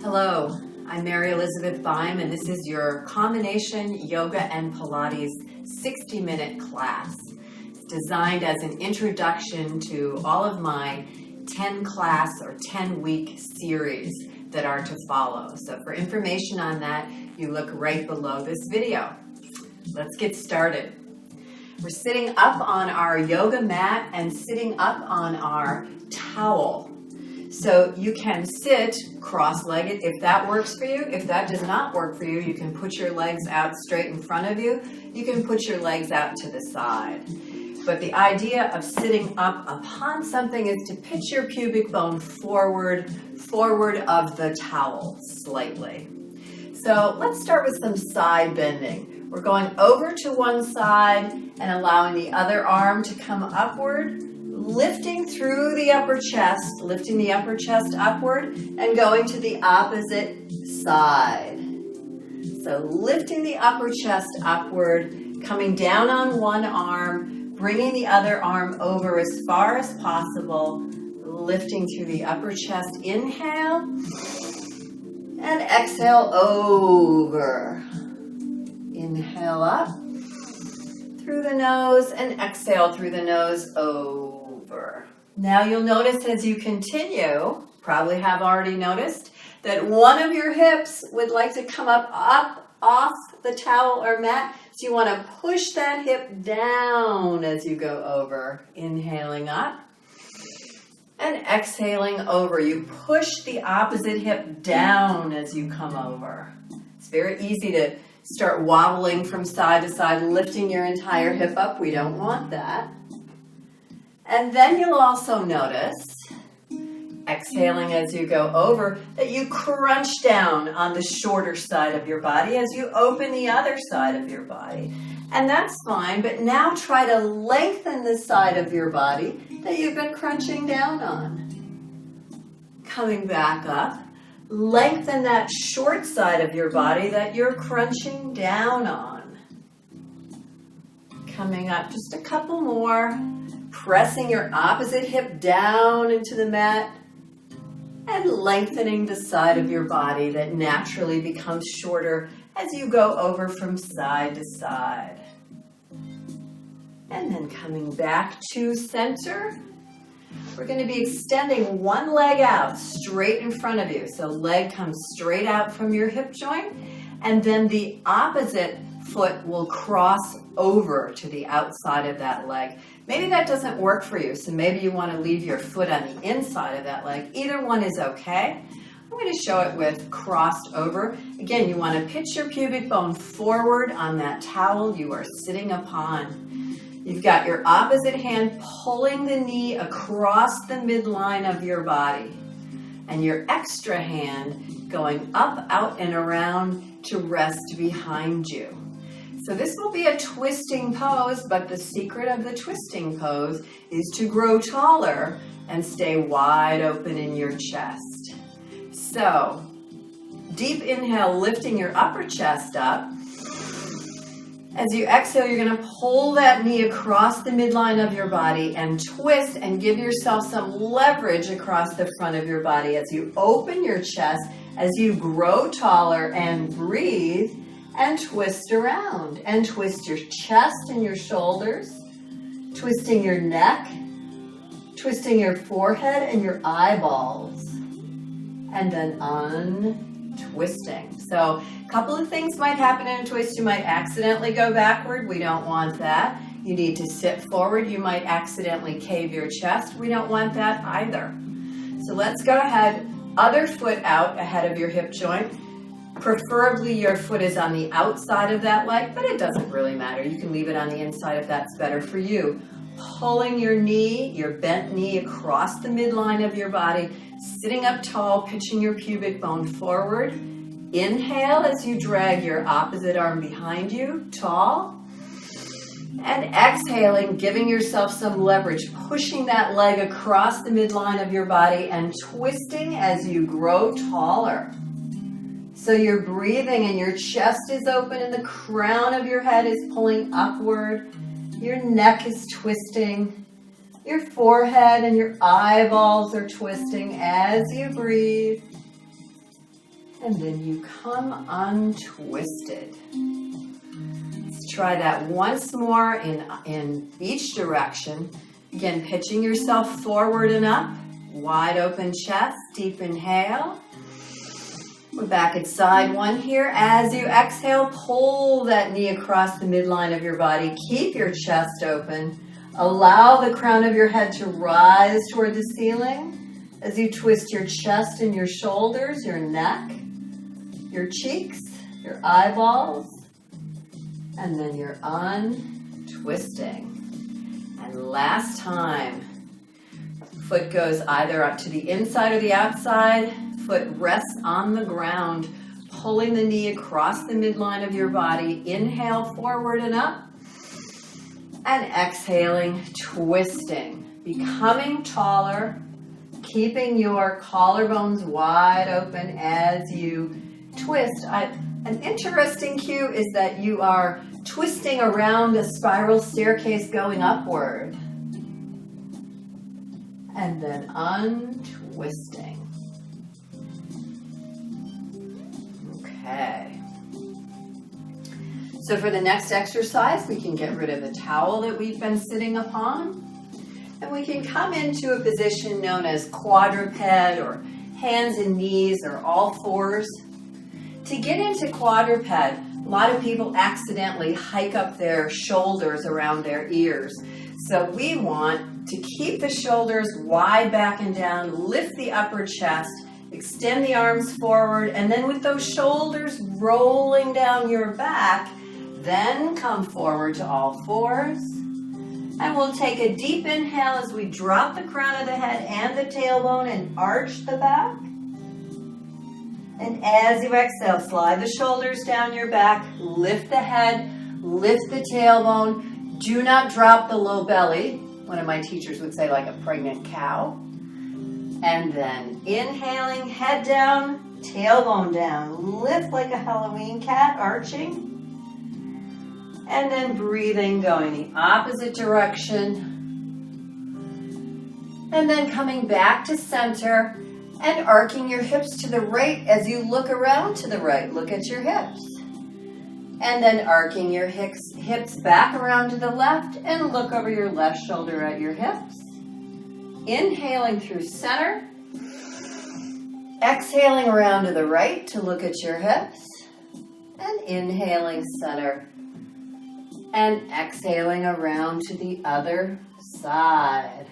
Hello, I'm Mary Elizabeth Beim, and this is your Combination Yoga and Pilates 60-minute class. It's designed as an introduction to all of my 10-class or 10-week series that are to follow. So for information on that, you look right below this video. Let's get started. We're sitting up on our yoga mat and sitting up on our towel. So you can sit cross-legged if that works for you. If that does not work for you, you can put your legs out straight in front of you. You can put your legs out to the side. But the idea of sitting up upon something is to pitch your pubic bone forward of the towel slightly. So let's start with some side bending. We're going over to one side and allowing the other arm to come upward, lifting through the upper chest, lifting the upper chest upward and going to the opposite side. So lifting the upper chest upward, coming down on one arm, bringing the other arm over as far as possible, lifting through the upper chest. Inhale and exhale over. Inhale up through the nose and exhale through the nose over. Now you'll notice as you continue, probably have already noticed, that one of your hips would like to come up off the towel or mat. So you want to push that hip down as you go over. Inhaling up and exhaling over. You push the opposite hip down as you come over. It's very easy to start wobbling from side to side, lifting your entire hip up. We don't want that. And then you'll also notice, exhaling as you go over, that you crunch down on the shorter side of your body as you open the other side of your body. And that's fine, but now try to lengthen the side of your body that you've been crunching down on. Coming back up, lengthen that short side of your body that you're crunching down on. Coming up just a couple more. Pressing your opposite hip down into the mat and lengthening the side of your body that naturally becomes shorter as you go over from side to side. And then coming back to center, we're going to be extending one leg out straight in front of you. So leg comes straight out from your hip joint, and then the opposite foot will cross over to the outside of that leg. Maybe that doesn't work for you, so maybe you want to leave your foot on the inside of that leg. Either one is okay. I'm going to show it with crossed over. Again, you want to pitch your pubic bone forward on that towel you are sitting upon. You've got your opposite hand pulling the knee across the midline of your body, and your extra hand going up, out, and around to rest behind you. So this will be a twisting pose, but the secret of the twisting pose is to grow taller and stay wide open in your chest. So, deep inhale, lifting your upper chest up. As you exhale, you're going to pull that knee across the midline of your body and twist and give yourself some leverage across the front of your body as you open your chest, as you grow taller and breathe. And twist around and twist your chest and your shoulders, twisting your neck, twisting your forehead and your eyeballs, and then untwisting. So a couple of things might happen in a twist. You might accidentally go backward. We don't want that. You need to sit forward. You might accidentally cave your chest. We don't want that either. So let's go ahead, other foot out ahead of your hip joint. Preferably your foot is on the outside of that leg, but it doesn't really matter. You can leave it on the inside if that's better for you. Pulling your knee, your bent knee across the midline of your body, sitting up tall, pitching your pubic bone forward. Inhale as you drag your opposite arm behind you, tall. And exhaling, giving yourself some leverage, pushing that leg across the midline of your body and twisting as you grow taller. So you're breathing and your chest is open and the crown of your head is pulling upward Your neck is twisting. Your forehead and your eyeballs are twisting as you breathe. And then you come untwisted. Let's try that once more in each direction. Again, pitching yourself forward and up. Wide open chest, deep inhale. We're back at side one here. As you exhale, pull that knee across the midline of your body. Keep your chest open. Allow the crown of your head to rise toward the ceiling as you twist your chest and your shoulders, your neck, your cheeks, your eyeballs, and then you're untwisting. And last time, foot goes either up to the inside or the outside. Foot rests on the ground, pulling the knee across the midline of your body. Inhale forward and up. And exhaling, twisting, becoming taller, keeping your collarbones wide open as you twist. An interesting cue is that you are twisting around a spiral staircase going upward. And then untwisting. Okay. So for the next exercise, we can get rid of the towel that we've been sitting upon. And we can come into a position known as quadruped or hands and knees or all fours. To get into quadruped, a lot of people accidentally hike up their shoulders around their ears. So we want to keep the shoulders wide back and down, lift the upper chest, extend the arms forward, and then with those shoulders rolling down your back, then come forward to all fours. And we'll take a deep inhale as we drop the crown of the head and the tailbone and arch the back. And as you exhale, slide the shoulders down your back, lift the head, lift the tailbone. Do not drop the low belly. One of my teachers would say like a pregnant cow. And then inhaling, head down, tailbone down. Lift like a Halloween cat, arching. And then breathing, going the opposite direction. And then coming back to center and arcing your hips to the right as you look around to the right. Look at your hips. And then arcing your hips back around to the left and look over your left shoulder at your hips. Inhaling through center. Exhaling around to the right to look at your hips. And inhaling center. And exhaling around to the other side.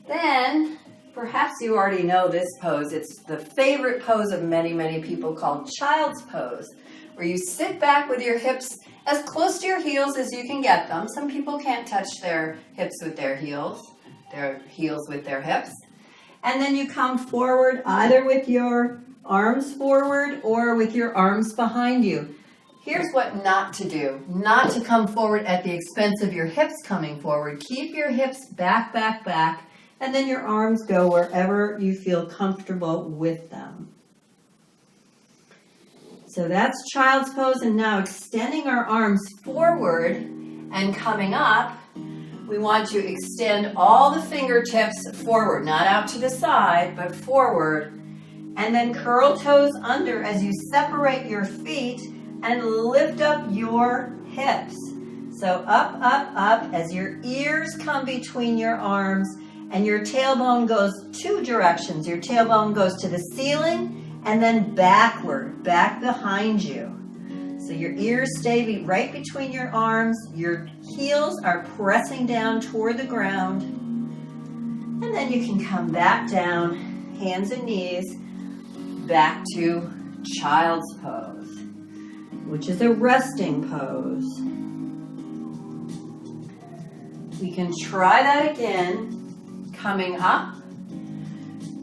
Then, perhaps you already know this pose. It's the favorite pose of many, many people called child's pose, where you sit back with your hips as close to your heels as you can get them. Some people can't touch their hips with their heels with their hips. And then you come forward either with your arms forward or with your arms behind you. Here's what not to do. Not to come forward at the expense of your hips coming forward. Keep your hips back, back, back, and then your arms go wherever you feel comfortable with them. So that's child's pose, and now extending our arms forward and coming up, we want to extend all the fingertips forward, not out to the side, but forward, and then curl toes under as you separate your feet and lift up your hips. So up, up, up as your ears come between your arms and your tailbone goes two directions. Your tailbone goes to the ceiling and then backward, back behind you. So your ears stay right between your arms. Your heels are pressing down toward the ground. And then you can come back down, hands and knees, back to child's pose, which is a resting pose. We can try that again, coming up.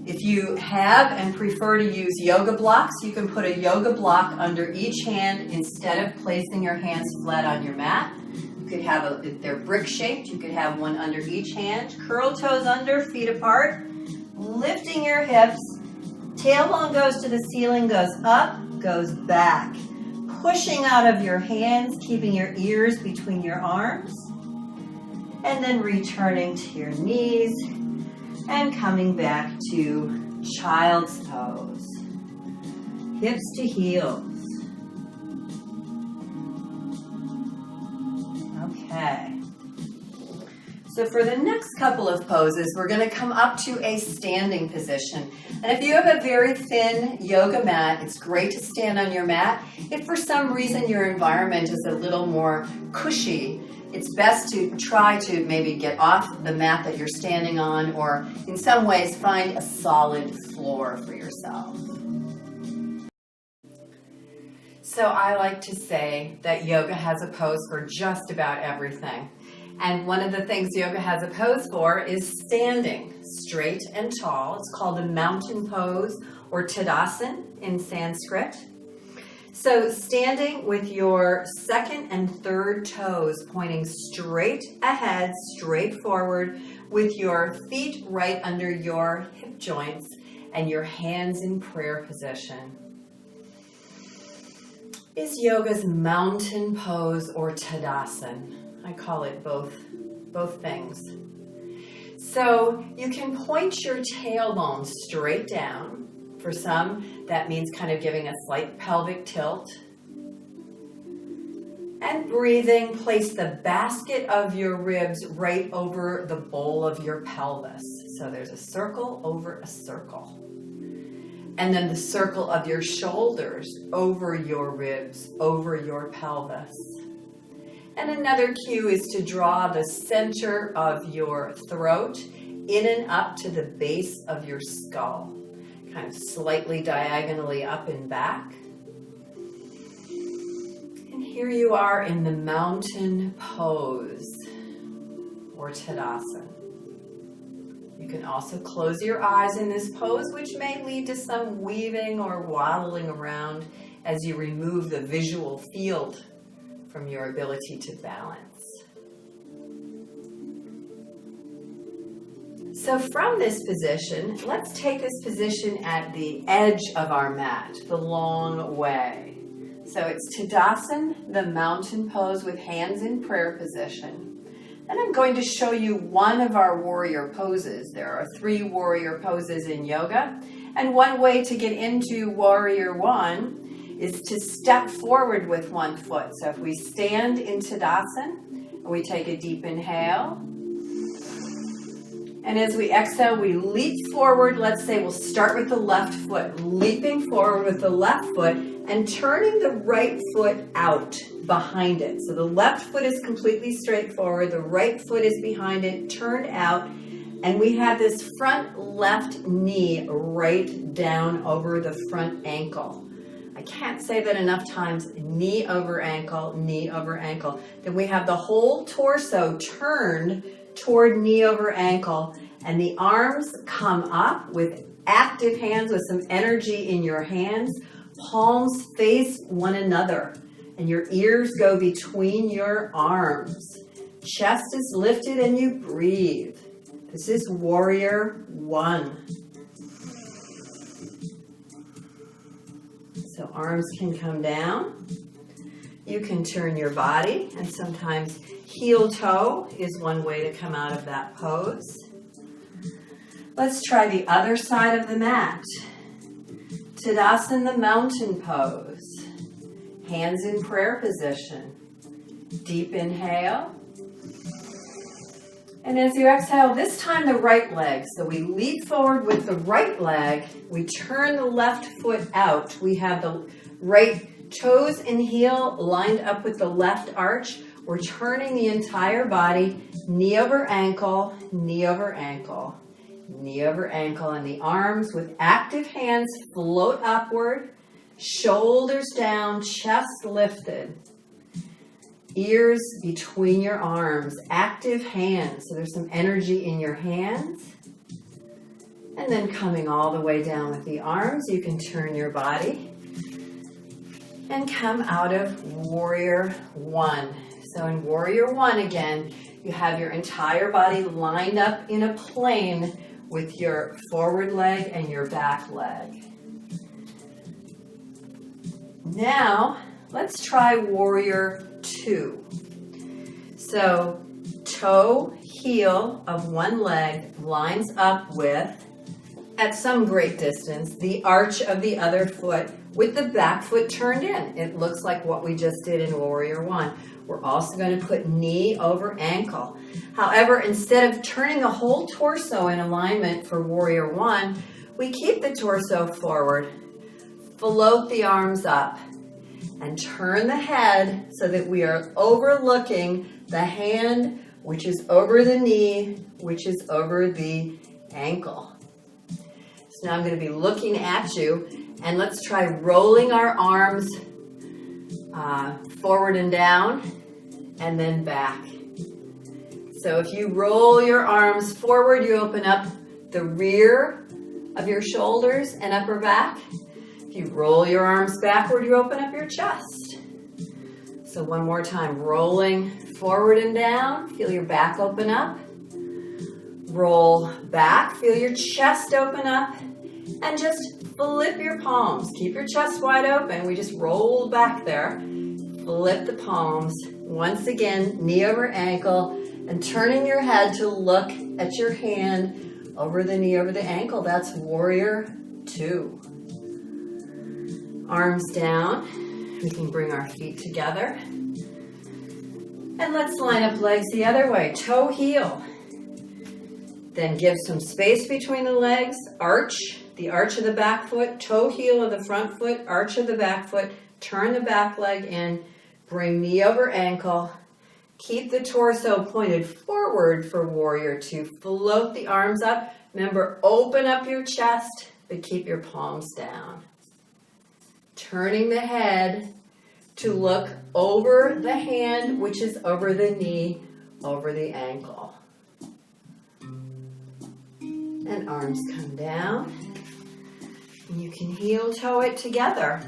If you have and prefer to use yoga blocks, you can put a yoga block under each hand instead of placing your hands flat on your mat. You could have if they're brick shaped, you could have one under each hand. Curl toes under, feet apart, lifting your hips. Tailbone goes to the ceiling, goes up, goes back. pushing out of your hands, keeping your ears between your arms, and then returning to your knees and coming back to child's pose. Hips to heels. Okay. So for the next couple of poses, we're going to come up to a standing position. And if you have a very thin yoga mat, it's great to stand on your mat. If for some reason your environment is a little more cushy, it's best to try to maybe get off the mat that you're standing on, or in some ways find a solid floor for yourself. So I like to say that yoga has a pose for just about everything. And one of the things yoga has a pose for is standing straight and tall. It's called a mountain pose, or Tadasana in Sanskrit. So standing with your second and third toes pointing straight ahead, straight forward, with your feet right under your hip joints and your hands in prayer position, is yoga's mountain pose, or Tadasana. I call it both things. So you can point your tailbone straight down. For some, that means kind of giving a slight pelvic tilt. And breathing, place the basket of your ribs right over the bowl of your pelvis. So there's a circle over a circle. And then the circle of your shoulders over your ribs, over your pelvis. And another cue is to draw the center of your throat in and up to the base of your skull, kind of slightly diagonally up and back. And here you are in the mountain pose, or Tadasana. You can also close your eyes in this pose, which may lead to some weaving or waddling around as you remove the visual field from your ability to balance. So from this position, let's take this position at the edge of our mat, the long way. So it's Tadasana, the mountain pose with hands in prayer position. And I'm going to show you one of our warrior poses. There are 3 warrior poses in yoga. And one way to get into warrior 1 is to step forward with one foot. So if we stand in Tadasana, we take a deep inhale. And as we exhale, we leap forward. Let's say we'll start with the left foot, leaping forward with the left foot and turning the right foot out behind it. So the left foot is completely straight forward, the right foot is behind it, turned out, and we have this front left knee right down over the front ankle. I can't say that enough times, knee over ankle, knee over ankle. Then we have the whole torso turned toward knee over ankle, and the arms come up with active hands, with some energy in your hands. Palms face one another, and your ears go between your arms. Chest is lifted and you breathe. This is warrior 1. So arms can come down. You can turn your body, and sometimes heel toe is one way to come out of that pose. Let's try the other side of the mat. Tadasana, the mountain pose. Hands in prayer position. Deep inhale. And as you exhale, this time the right leg. So we leap forward with the right leg. We turn the left foot out. We have the right toes and heel lined up with the left arch. We're turning the entire body, knee over ankle, knee over ankle, knee over ankle. And the arms with active hands float upward, shoulders down, chest lifted. Ears between your arms, active hands. So there's some energy in your hands. And then coming all the way down with the arms, you can turn your body and come out of warrior 1. So in warrior 1 again, you have your entire body lined up in a plane with your forward leg and your back leg. Now, Let's try warrior 2. So toe, heel of one leg lines up with, at some great distance, the arch of the other foot with the back foot turned in. It looks like what we just did in warrior 1. We're also going to put knee over ankle. However, instead of turning the whole torso in alignment for warrior 1, we keep the torso forward, float the arms up, and turn the head so that we are overlooking the hand, which is over the knee, which is over the ankle. So now I'm going to be looking at you, and let's try rolling our arms forward and down, and then back. So if you roll your arms forward, you open up the rear of your shoulders and upper back. If you roll your arms backward, you open up your chest. So one more time, rolling forward and down, feel your back open up. Roll back, feel your chest open up, and just flip your palms. Keep your chest wide open. We just roll back there. Flip the palms. Once again, knee over ankle, and turning your head to look at your hand over the knee, over the ankle. That's warrior 2. Arms down. We can bring our feet together. And let's line up legs the other way. Toe, heel. Then give some space between the legs. Arch, the arch of the back foot. Toe, heel of the front foot. Arch of the back foot. Turn the back leg in. Bring knee over ankle. Keep the torso pointed forward for warrior 2. Float the arms up. Remember, open up your chest, but keep your palms down. Turning the head to look over the hand, which is over the knee, over the ankle. And arms come down. And you can heel toe it together.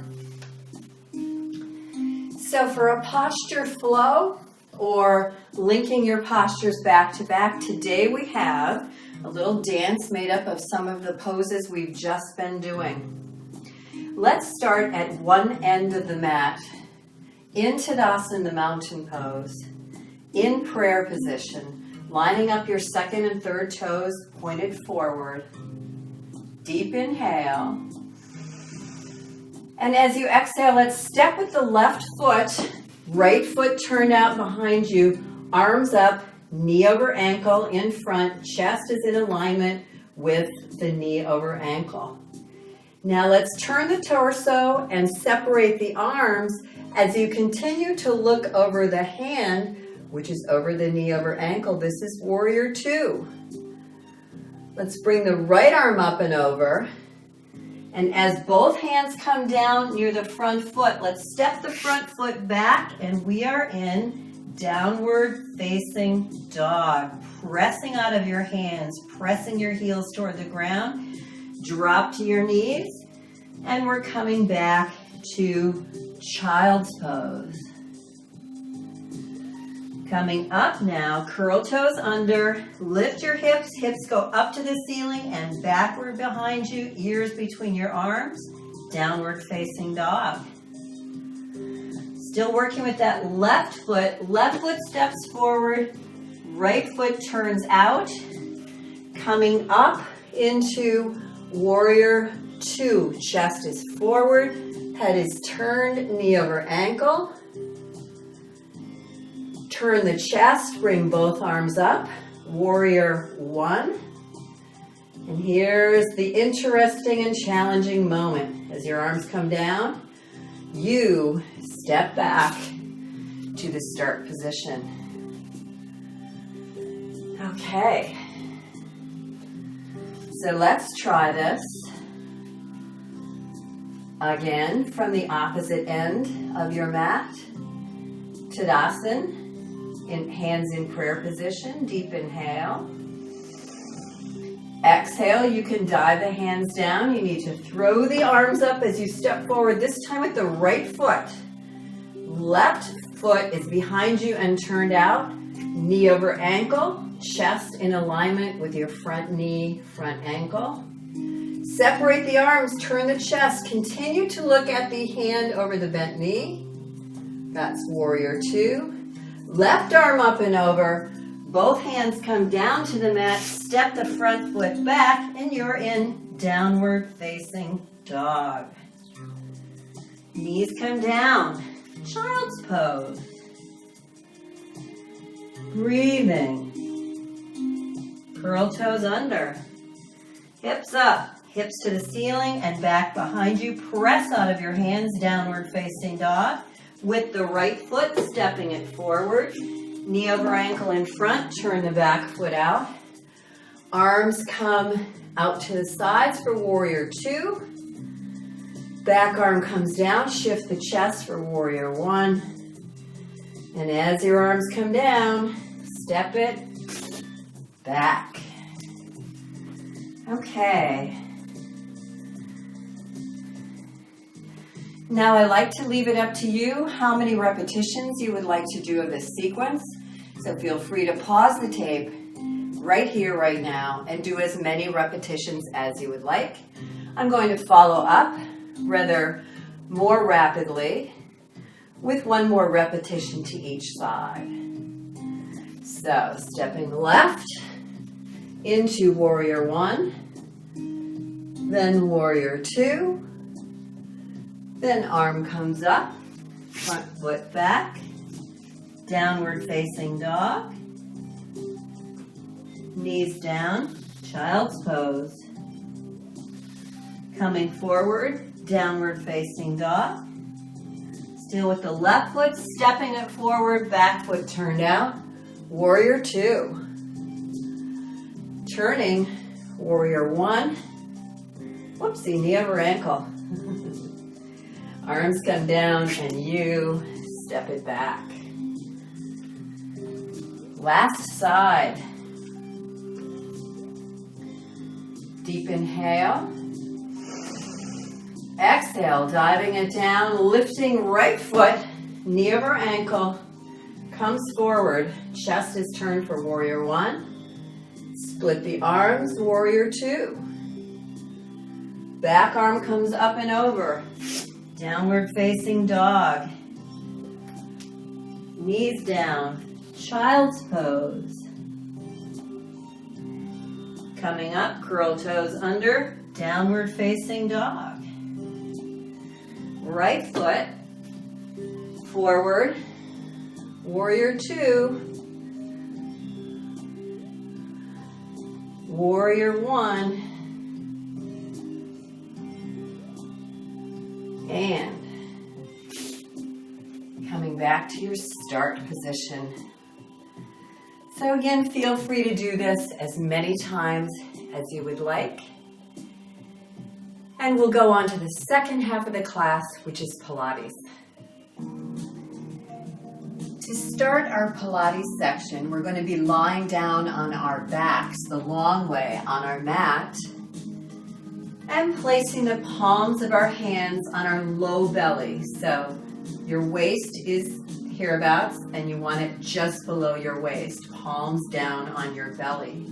So for a posture flow, or linking your postures back to back, today we have a little dance made up of some of the poses we've just been doing. Let's start at one end of the mat, in Tadasana, the mountain pose, in prayer position, lining up your second and third toes pointed forward. Deep inhale. And as you exhale, let's step with the left foot, right foot turned out behind you, arms up, knee over ankle in front, chest is in alignment with the knee over ankle. Now let's turn the torso and separate the arms as you continue to look over the hand, which is over the knee over ankle. This is warrior 2. Let's bring the right arm up and over. And as both hands come down near the front foot, let's step the front foot back, and we are in downward facing dog. Pressing out of your hands, pressing your heels toward the ground. Drop to your knees, and we're coming back to child's pose. Coming up now, curl toes under, lift your hips, hips go up to the ceiling and backward behind you, ears between your arms, downward facing dog. Still working with that left foot steps forward, right foot turns out, coming up into warrior 2. Chest is forward, head is turned, knee over ankle. Turn the chest, bring both arms up, warrior 1. And here's the interesting and challenging moment. As your arms come down, you step back to the start position. Okay. So let's try this. Again, from the opposite end of your mat. Tadasana. Hands in prayer position, deep inhale. Exhale, you can dive the hands down. You need to throw the arms up as you step forward, this time with the right foot. Left foot is behind you and turned out. Knee over ankle, chest in alignment with your front knee, front ankle. Separate the arms, turn the chest. Continue to look at the hand over the bent knee. That's warrior two. Left arm up and over. Both hands come down to the mat. Step the front foot back, and you're in downward facing dog. Knees come down. Child's pose. Breathing. Curl toes under. Hips up. Hips to the ceiling and back behind you. Press out of your hands, downward facing dog. With the right foot, stepping it forward. Knee over ankle in front, turn the back foot out. Arms come out to the sides for warrior two. Back arm comes down, shift the chest for warrior one. And as your arms come down, step it back. Okay. Now I like to leave it up to you how many repetitions you would like to do of this sequence. So feel free to pause the tape right here, right now, and do as many repetitions as you would like. I'm going to follow up rather more rapidly with one more repetition to each side. So stepping left into warrior one, then warrior two, then arm comes up, front foot back, downward facing dog, knees down, child's pose. Coming forward, downward facing dog. Still with the left foot, stepping it forward, back foot turned out, warrior two. Turning, warrior one. Whoopsie, knee over ankle. Arms come down and you step it back. Last side. Deep inhale. Exhale, diving it down, lifting right foot, knee over ankle, comes forward, chest is turned for warrior one. Split the arms, warrior two. Back arm comes up and over. Downward facing dog. Knees down. Child's pose. Coming up, curl toes under. Downward facing dog. Right foot forward. Warrior two. Warrior one. And coming back to your start position. So again, feel free to do this as many times as you would like. And we'll go on to the second half of the class, which is Pilates. To start our Pilates section, we're going to be lying down on our backs the long way on our mat and placing the palms of our hands on our low belly. So your waist is hereabouts and you want it just below your waist, palms down on your belly.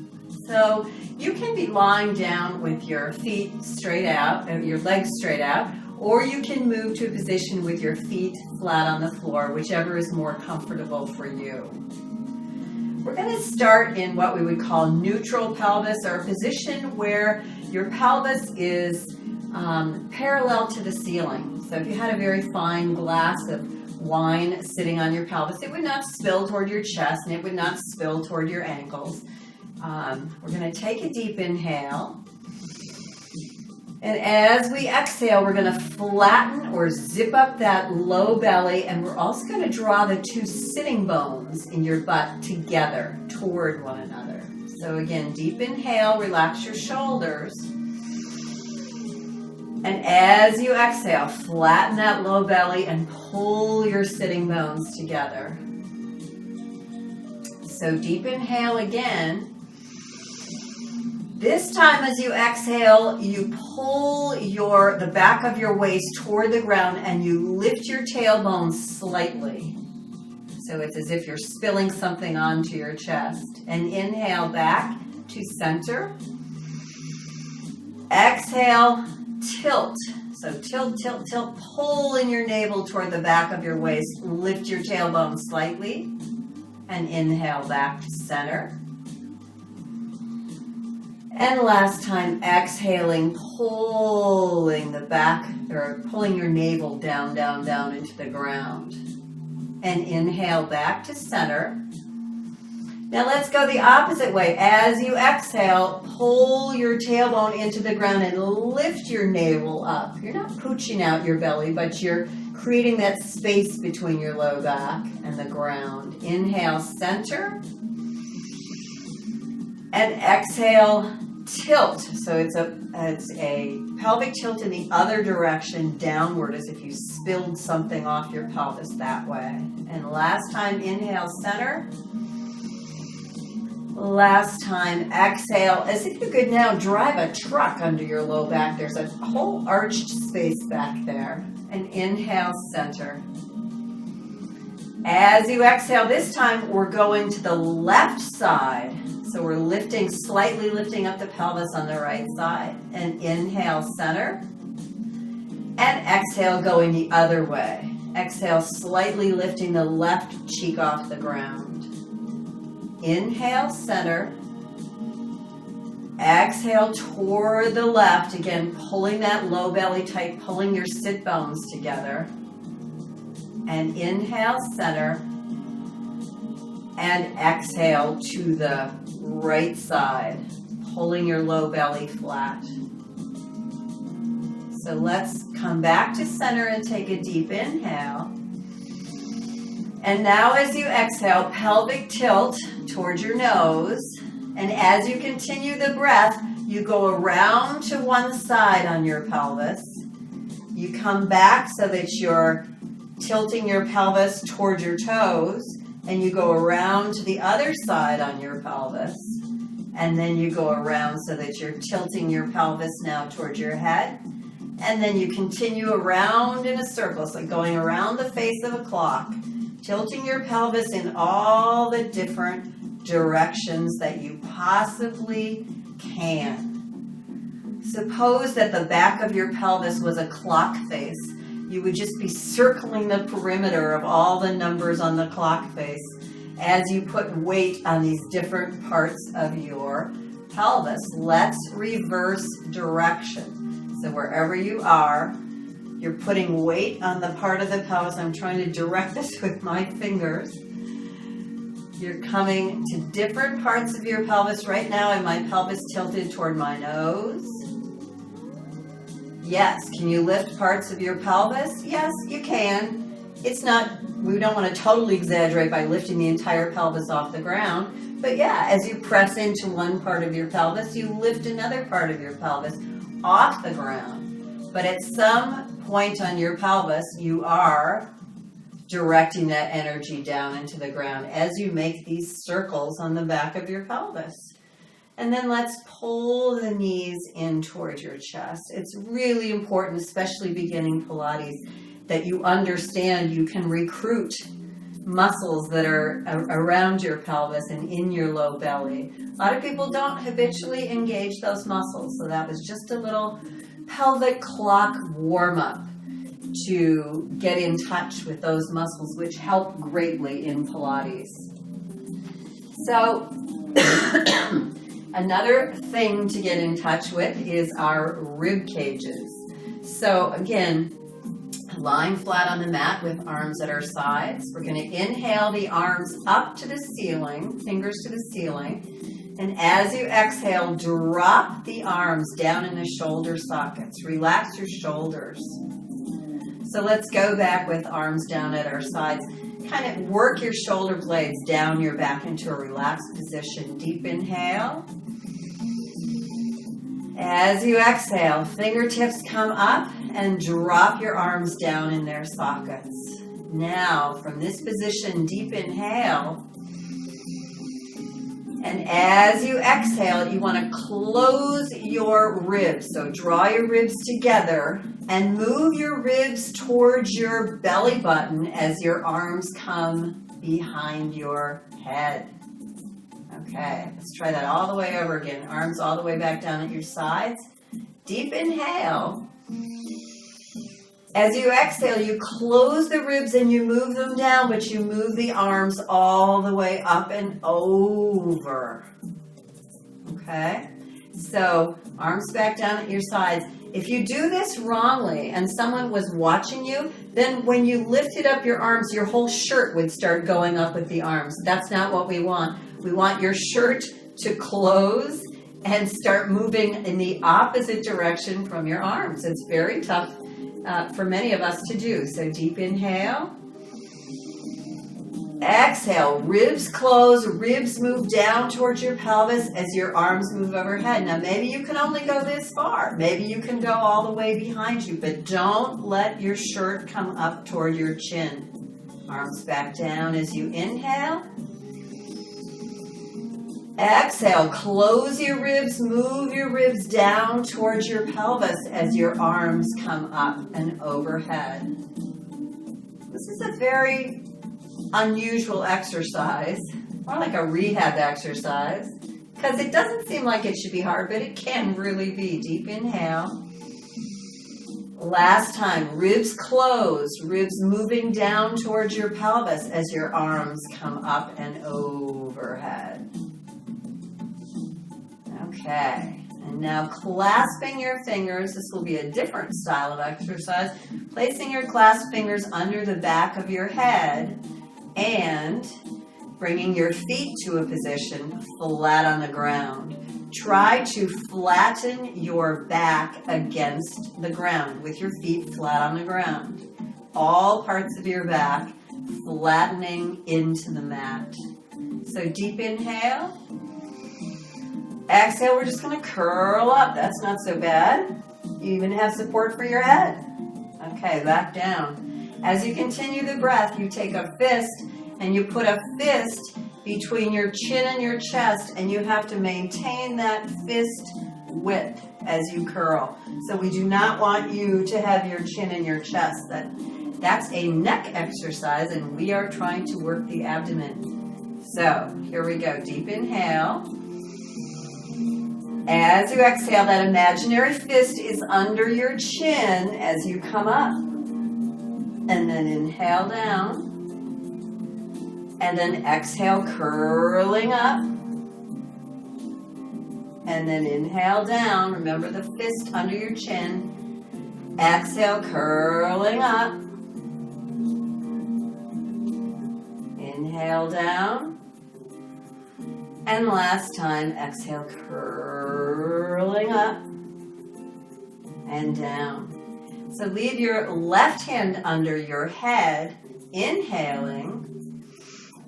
So you can be lying down with your feet straight out, your legs straight out, or you can move to a position with your feet flat on the floor, whichever is more comfortable for you. We're going to start in what we would call neutral pelvis, or a position where your pelvis is parallel to the ceiling. So if you had a very fine glass of wine sitting on your pelvis, it would not spill toward your chest and it would not spill toward your ankles. We're going to take a deep inhale. And as we exhale, we're going to flatten or zip up that low belly, and we're also going to draw the two sitting bones in your butt together toward one another. So again, deep inhale, relax your shoulders. And as you exhale, flatten that low belly and pull your sitting bones together. So deep inhale again. This time as you exhale, you pull the back of your waist toward the ground and you lift your tailbone slightly. So it's as if you're spilling something onto your chest. And inhale back to center. Exhale, tilt. So tilt, tilt, tilt, pulling your navel toward the back of your waist. Lift your tailbone slightly and inhale back to center. And last time, exhaling, pulling the back, or pulling your navel down, down, down into the ground. And inhale back to center. Now let's go the opposite way. As you exhale, pull your tailbone into the ground and lift your navel up. You're not pooching out your belly, but you're creating that space between your low back and the ground. Inhale, center. And exhale, tilt. So it's a pelvic tilt in the other direction, downward, as if you spilled something off your pelvis that way. And last time, inhale, center. Last time, exhale, as if you could now drive a truck under your low back. There's a whole arched space back there. And inhale, center. As you exhale, this time we're going to the left side. So we're lifting, slightly lifting up the pelvis on the right side. And inhale, center. And exhale, going the other way. Exhale, slightly lifting the left cheek off the ground. Inhale, center. Exhale toward the left. Again, pulling that low belly tight, pulling your sit bones together. And inhale, center. And exhale to the right side, pulling your low belly flat. So let's come back to center and take a deep inhale. And now as you exhale, pelvic tilt towards your nose. And as you continue the breath, you go around to one side on your pelvis. You come back so that you're tilting your pelvis towards your toes. And you go around to the other side on your pelvis. And then you go around so that you're tilting your pelvis now towards your head. And then you continue around in a circle, so going around the face of a clock, tilting your pelvis in all the different directions that you possibly can. Suppose that the back of your pelvis was a clock face. You would just be circling the perimeter of all the numbers on the clock face as you put weight on these different parts of your pelvis. Let's reverse direction. So wherever you are, you're putting weight on the part of the pelvis. I'm trying to direct this with my fingers. You're coming to different parts of your pelvis. Right now, and my pelvis tilted toward my nose. Yes, can you lift parts of your pelvis? Yes, you can. It's not, we don't want to totally exaggerate by lifting the entire pelvis off the ground. But yeah, as you press into one part of your pelvis, you lift another part of your pelvis off the ground. But at some point on your pelvis, you are directing that energy down into the ground as you make these circles on the back of your pelvis. And then let's pull the knees in towards your chest. It's really important, especially beginning Pilates, that you understand you can recruit muscles that are around your pelvis and in your low belly. A lot of people don't habitually engage those muscles, so that was just a little pelvic clock warm-up to get in touch with those muscles, which help greatly in Pilates. So another thing to get in touch with is our rib cages. So again, lying flat on the mat with arms at our sides. We're going to inhale the arms up to the ceiling, fingers to the ceiling. And as you exhale, drop the arms down in the shoulder sockets. Relax your shoulders. So let's go back with arms down at our sides. Kind of work your shoulder blades down your back into a relaxed position. Deep inhale. As you exhale, fingertips come up and drop your arms down in their sockets. Now, from this position, deep inhale. And as you exhale, you want to close your ribs. So draw your ribs together and move your ribs towards your belly button as your arms come behind your head. Okay, let's try that all the way over again. Arms all the way back down at your sides. Deep inhale. As you exhale, you close the ribs and you move them down, but you move the arms all the way up and over. Okay? So arms back down at your sides. If you do this wrongly and someone was watching you, then when you lifted up your arms, your whole shirt would start going up with the arms. That's not what we want. We want your shirt to close and start moving in the opposite direction from your arms. It's very tough for many of us to do. So deep inhale. Exhale, ribs close, ribs move down towards your pelvis as your arms move overhead. Now maybe you can only go this far. Maybe you can go all the way behind you, but don't let your shirt come up toward your chin. Arms back down as you inhale. Exhale, close your ribs, move your ribs down towards your pelvis as your arms come up and overhead. This is a very unusual exercise, more like a rehab exercise, because it doesn't seem like it should be hard, but it can really be. Deep inhale. Last time, ribs closed, ribs moving down towards your pelvis as your arms come up and overhead. Okay, and now clasping your fingers, this will be a different style of exercise, placing your clasped fingers under the back of your head and bringing your feet to a position flat on the ground. Try to flatten your back against the ground with your feet flat on the ground. All parts of your back flattening into the mat. So deep inhale. Exhale, we're just going to curl up. That's not so bad. You even have support for your head. Okay, back down. As you continue the breath, you take a fist and you put a fist between your chin and your chest, and you have to maintain that fist width as you curl. So we do not want you to have your chin in your chest. That's a neck exercise, and we are trying to work the abdomen. So here we go. Deep inhale. As you exhale, that imaginary fist is under your chin as you come up. And then inhale down. And then exhale, curling up. And then inhale down. Remember the fist under your chin. Exhale, curling up. Inhale down. And last time, exhale, curling up and down. So leave your left hand under your head, inhaling.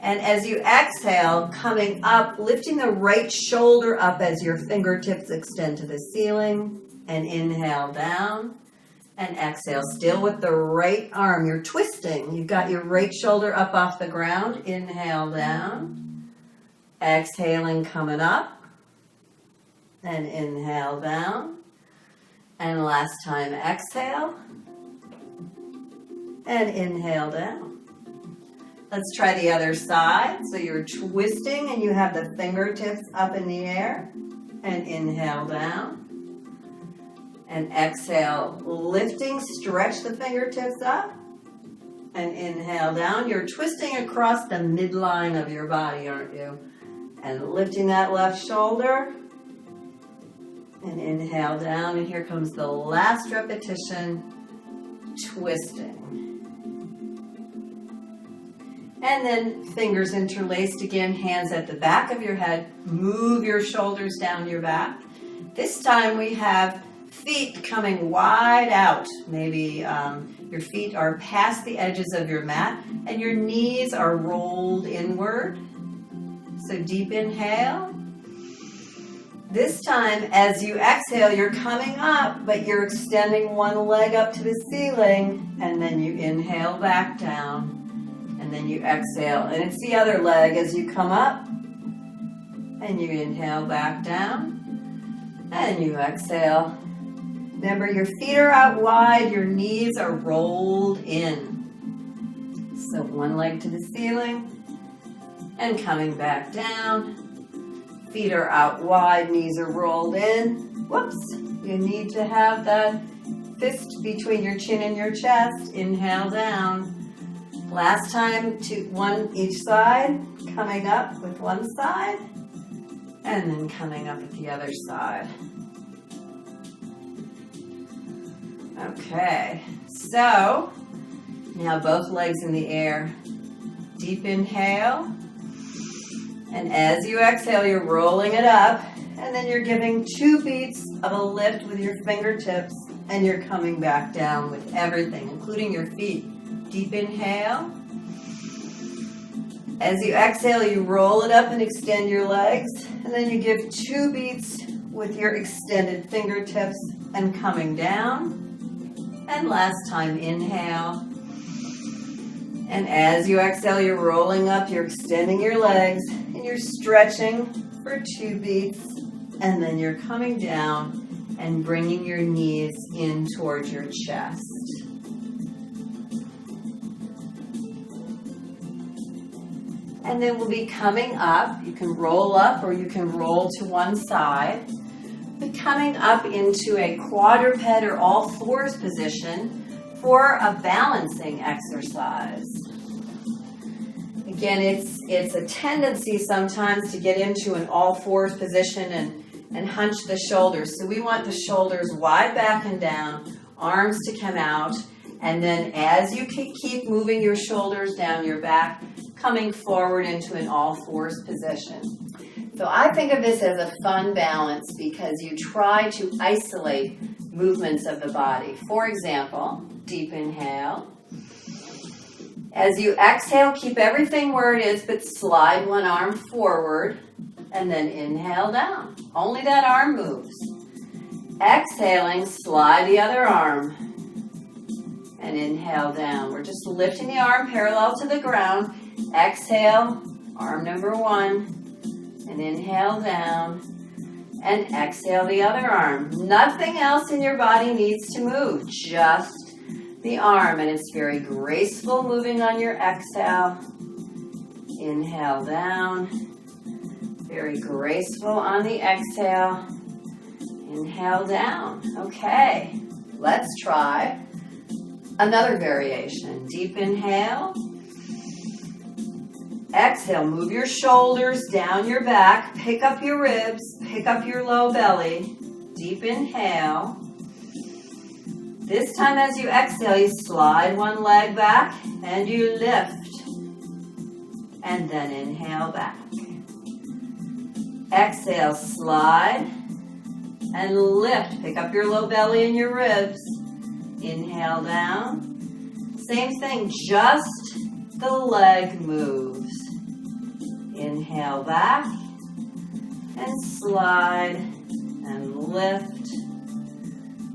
And as you exhale, coming up, lifting the right shoulder up as your fingertips extend to the ceiling. And inhale down. And exhale, still with the right arm. You're twisting. You've got your right shoulder up off the ground. Inhale down. Exhaling, coming up, and inhale down, and last time exhale, and inhale down. Let's try the other side. So you're twisting and you have the fingertips up in the air, and inhale down, and exhale, lifting, stretch the fingertips up, and inhale down. You're twisting across the midline of your body, aren't you? And lifting that left shoulder, and inhale down, and here comes the last repetition, twisting. And then fingers interlaced again, hands at the back of your head, move your shoulders down your back. This time we have feet coming wide out. Maybe your feet are past the edges of your mat, and your knees are rolled inward. So deep inhale. This time, as you exhale, you're coming up, but you're extending one leg up to the ceiling, and then you inhale back down, and then you exhale. And it's the other leg as you come up, and you inhale back down, and you exhale. Remember, your feet are out wide, your knees are rolled in. So one leg to the ceiling, and coming back down. Feet are out wide, knees are rolled in. Whoops, you need to have that fist between your chin and your chest. Inhale down. Last time, one each side, coming up with one side, and then coming up with the other side. Okay, so now both legs in the air. Deep inhale, and as you exhale, you're rolling it up, and then you're giving 2 beats of a lift with your fingertips, and you're coming back down with everything, including your feet. Deep inhale. As you exhale, you roll it up and extend your legs, and then you give 2 beats with your extended fingertips and coming down. And last time, inhale. And as you exhale, you're rolling up, you're extending your legs, and you're stretching for 2 beats, and then you're coming down and bringing your knees in towards your chest. And then we'll be coming up. You can roll up or you can roll to one side. Be coming up into a quadruped or all fours position for a balancing exercise. Again, it's a tendency sometimes to get into an all fours position and hunch the shoulders. So we want the shoulders wide back and down, arms to come out, and then as you keep moving your shoulders down your back, coming forward into an all fours position. So I think of this as a fun balance because you try to isolate movements of the body. For example, deep inhale. As you exhale, keep everything where it is, but slide one arm forward and then inhale down. Only that arm moves. Exhaling, slide the other arm and inhale down. We're just lifting the arm parallel to the ground. Exhale, arm number 1, and inhale down, and exhale the other arm. Nothing else in your body needs to move, just the arm, and it's very graceful moving on your exhale. Inhale down, very graceful on the exhale. Inhale down. Okay, let's try another variation. Deep inhale. Exhale, move your shoulders down your back, pick up your ribs, pick up your low belly. Deep inhale. This time as you exhale, you slide one leg back and you lift. And then inhale back. Exhale, slide and lift. Pick up your low belly and your ribs. Inhale down. Same thing, just the leg moves. Inhale back and slide and lift.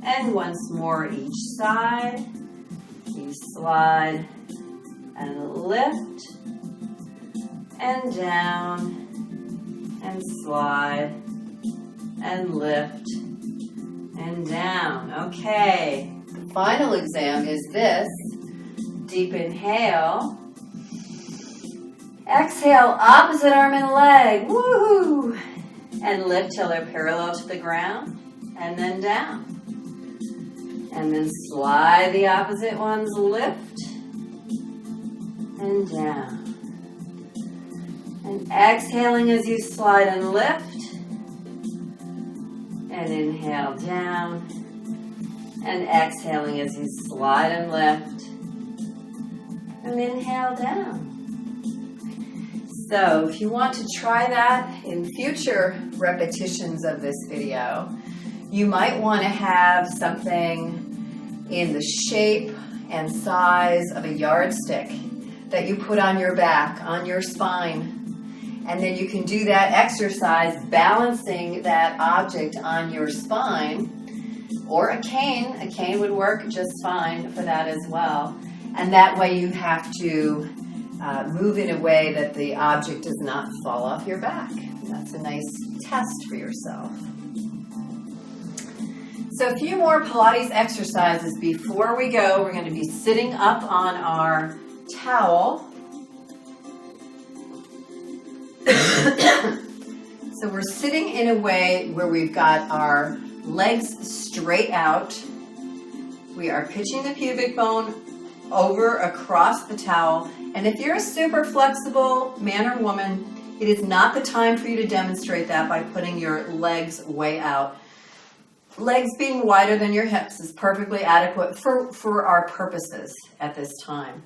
And once more each side. You slide and lift and down and slide and lift and down. Okay, the final exam is this. Deep inhale. Exhale, opposite arm and leg. Woohoo! And lift till they're parallel to the ground. And then down. And then slide the opposite ones, lift. And down. And exhaling as you slide and lift. And inhale down. And exhaling as you slide and lift. And inhale down. So if you want to try that in future repetitions of this video, you might want to have something in the shape and size of a yardstick that you put on your back, on your spine. And then you can do that exercise balancing that object on your spine, or a cane. A cane would work just fine for that as well. And that way you have to move in a way that the object does not fall off your back. That's a nice test for yourself. So a few more Pilates exercises before we go. We're going to be sitting up on our towel. So we're sitting in a way where we've got our legs straight out We are pitching the pubic bone over across the towel. And if you're a super flexible man or woman, it is not the time for you to demonstrate that by putting your legs way out. Legs being wider than your hips is perfectly adequate for our purposes at this time.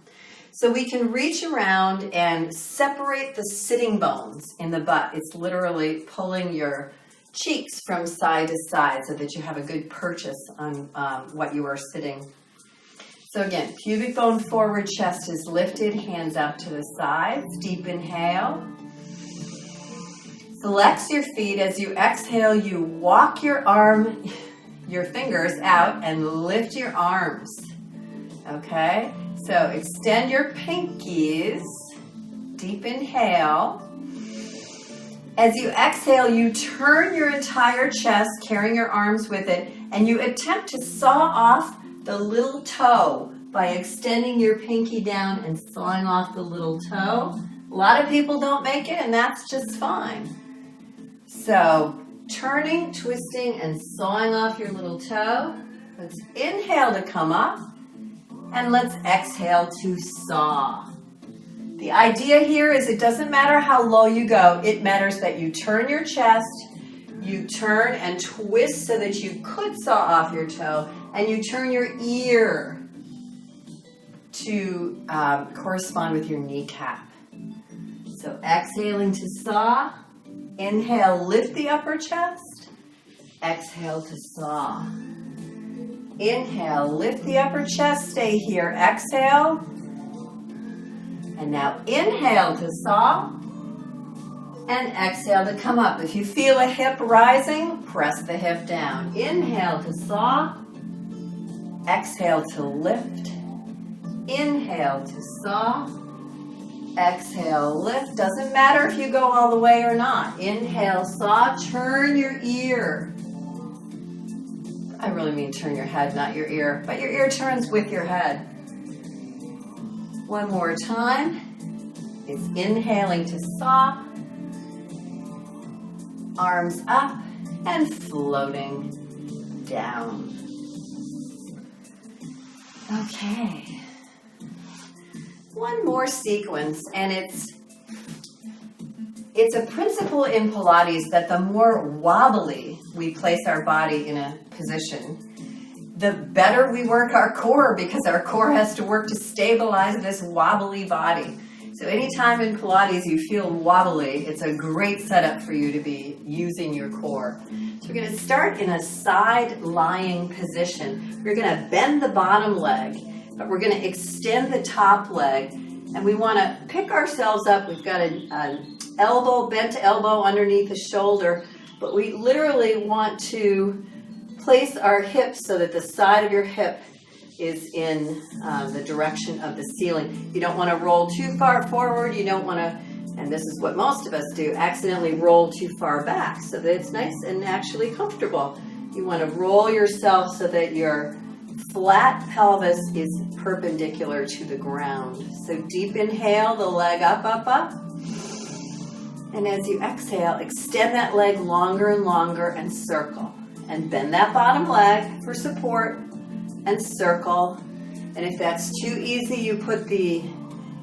So we can reach around and separate the sitting bones in the butt. It's literally pulling your cheeks from side to side so that you have a good purchase on what you are sitting. So again, pubic bone forward, chest is lifted, hands out to the sides. Deep inhale. Flex your feet. As you exhale, you walk your fingers out and lift your arms. Okay? So extend your pinkies. Deep inhale. As you exhale, you turn your entire chest, carrying your arms with it, and you attempt to saw off the little toe by extending your pinky down and sawing off the little toe. A lot of people don't make it, and that's just fine. So turning, twisting, and sawing off your little toe. Let's inhale to come up, and let's exhale to saw. The idea here is it doesn't matter how low you go, it matters that you turn your chest, you turn and twist so that you could saw off your toe, and you turn your ear to correspond with your kneecap. So exhaling to saw, inhale, lift the upper chest, exhale to saw. Inhale, lift the upper chest, stay here, exhale. And now inhale to saw, and exhale to come up. If you feel a hip rising, press the hip down. Inhale to saw, exhale to lift. Inhale to saw, exhale, lift. Doesn't matter if you go all the way or not. Inhale, saw, turn your ear. I really mean turn your head, not your ear, but your ear turns with your head. One more time. It's inhaling to saw, arms up and floating down. Okay. One more sequence, and it's a principle in Pilates that the more wobbly we place our body in a position, the better we work our core, because our core has to work to stabilize this wobbly body. So anytime in Pilates you feel wobbly, it's a great setup for you to be using your core. So we're going to start in a side lying position. We're going to bend the bottom leg, but we're going to extend the top leg, and we want to pick ourselves up. We've got an elbow, bent elbow underneath the shoulder, but we literally want to place our hips so that the side of your hip is in the direction of the ceiling. You don't want to roll too far forward. You don't want to, and this is what most of us do, accidentally roll too far back so that it's nice and actually comfortable. You want to roll yourself so that your flat pelvis is perpendicular to the ground. So deep inhale, the leg up, up, up. And as you exhale, extend that leg longer and longer and circle. And bend that bottom leg for support and circle. And if that's too easy, you put the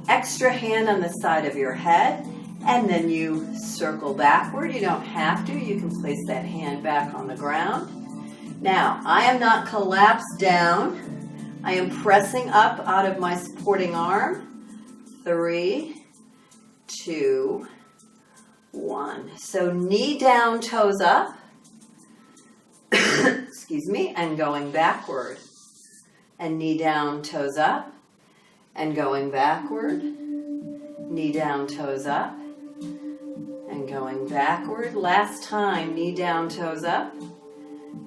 extra hand on the side of your head and then you circle backward. You don't have to. You can place that hand back on the ground. Now, I am not collapsed down. I am pressing up out of my supporting arm. 3, 2, 1. So knee down, toes up. Excuse me, and going backward. And knee down, toes up, and going backward. Knee down, toes up, and going backward. Last time, knee down, toes up,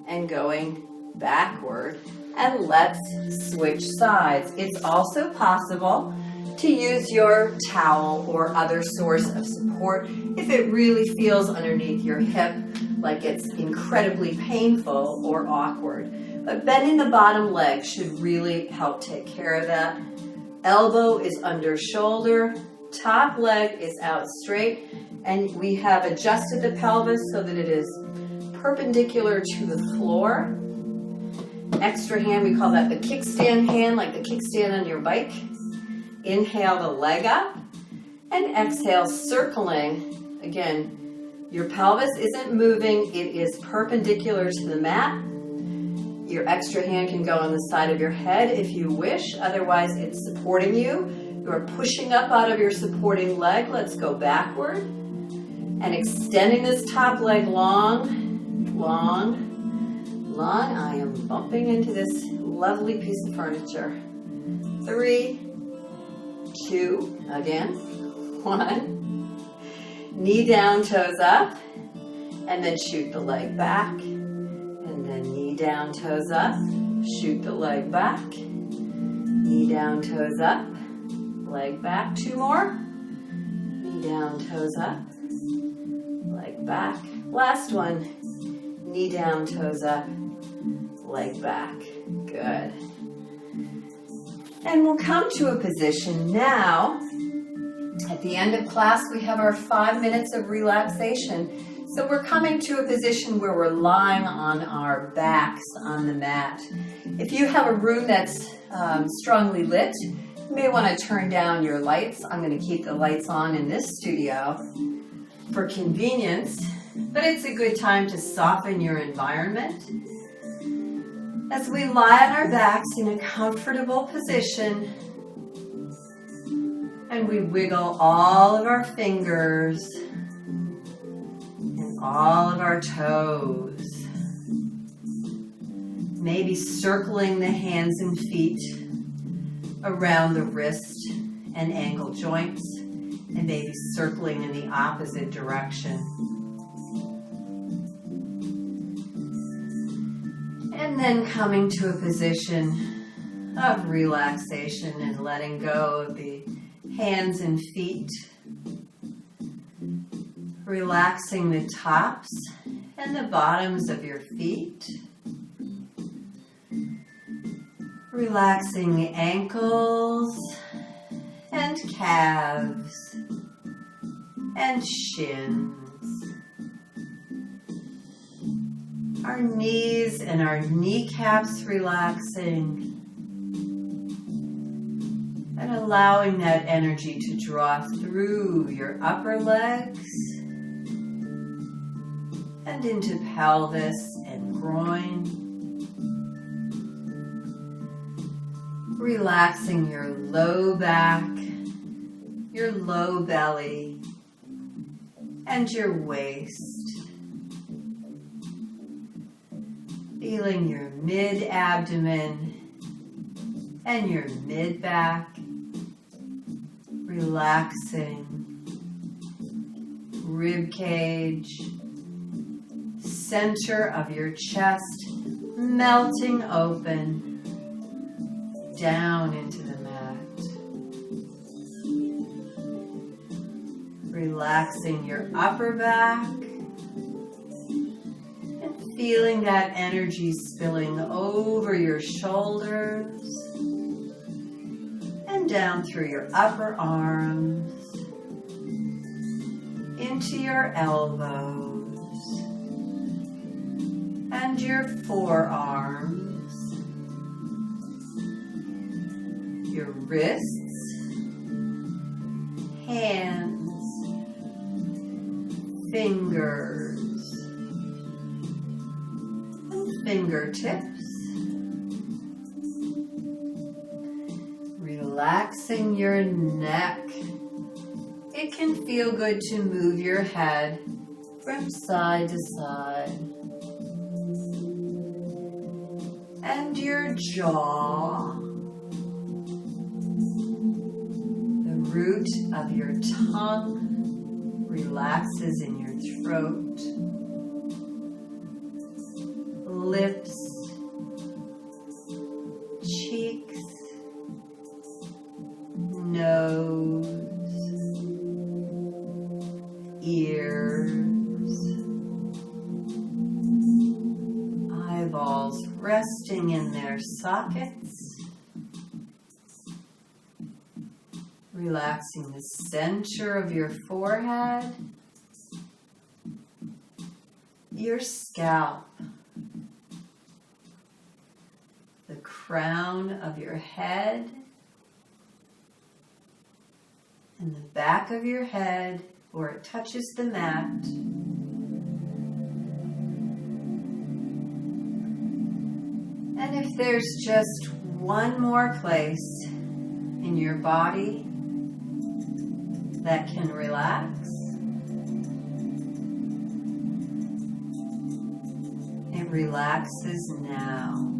and going backward. And let's switch sides. It's also possible to use your towel or other source of support if it really feels underneath your hip like it's incredibly painful or awkward. But bending the bottom leg should really help take care of that. Elbow is under shoulder, top leg is out straight, and we have adjusted the pelvis so that it is perpendicular to the floor. extra hand, we call that the kickstand hand, like the kickstand on your bike. Inhale the leg up and exhale, circling. Again, your pelvis isn't moving, it is perpendicular to the mat. Your extra hand can go on the side of your head if you wish, otherwise it's supporting you. You are pushing up out of your supporting leg. Let's go backward and extending this top leg long, long, long. I am bumping into this lovely piece of furniture. 3, 2, again, 1. Knee down, toes up, and then shoot the leg back. And then knee down, toes up, shoot the leg back. Knee down, toes up, leg back. 2 more. Knee down, toes up, leg back. Last one. Knee down, toes up, leg back. Good. And we'll come to a position now. At the end of class, we have our 5 minutes of relaxation. So we're coming to a position where we're lying on our backs on the mat. If you have a room that's strongly lit, you may want to turn down your lights. I'm going to keep the lights on in this studio for convenience, but it's a good time to soften your environment. As we lie on our backs in a comfortable position, and we wiggle all of our fingers and all of our toes, maybe circling the hands and feet around the wrist and ankle joints, and maybe circling in the opposite direction. And then coming to a position of relaxation and letting go of the hands and feet. Relaxing the tops and the bottoms of your feet. Relaxing the ankles and calves and shins. Our knees and our kneecaps relaxing and allowing that energy to draw through your upper legs and into pelvis and groin. Relaxing your low back, your low belly, and your waist. Feeling your mid-abdomen and your mid-back. Relaxing rib cage, center of your chest, melting open down into the mat. Relaxing your upper back and feeling that energy spilling over your shoulders and down through your upper arms, into your elbows and your forearms, your wrists, hands, fingers, and fingertips. Relaxing your neck. It can feel good to move your head from side to side. And your jaw. The root of your tongue relaxes in your throat. Lips, cheeks, nose, ears, eyeballs resting in their sockets, relaxing the center of your forehead, your scalp, crown of your head and the back of your head where it touches the mat. And if there's just one more place in your body that can relax, it relaxes now.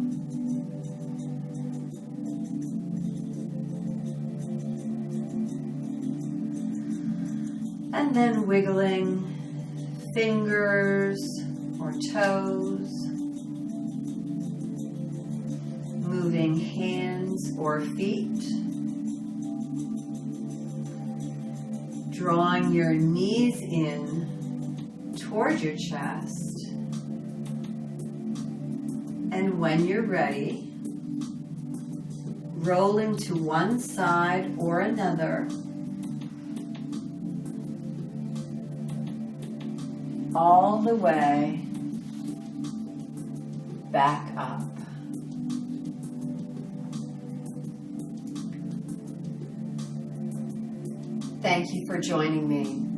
And then wiggling fingers or toes, moving hands or feet, drawing your knees in toward your chest. And when you're ready, rolling to one side or another, all the way back up. Thank you for joining me.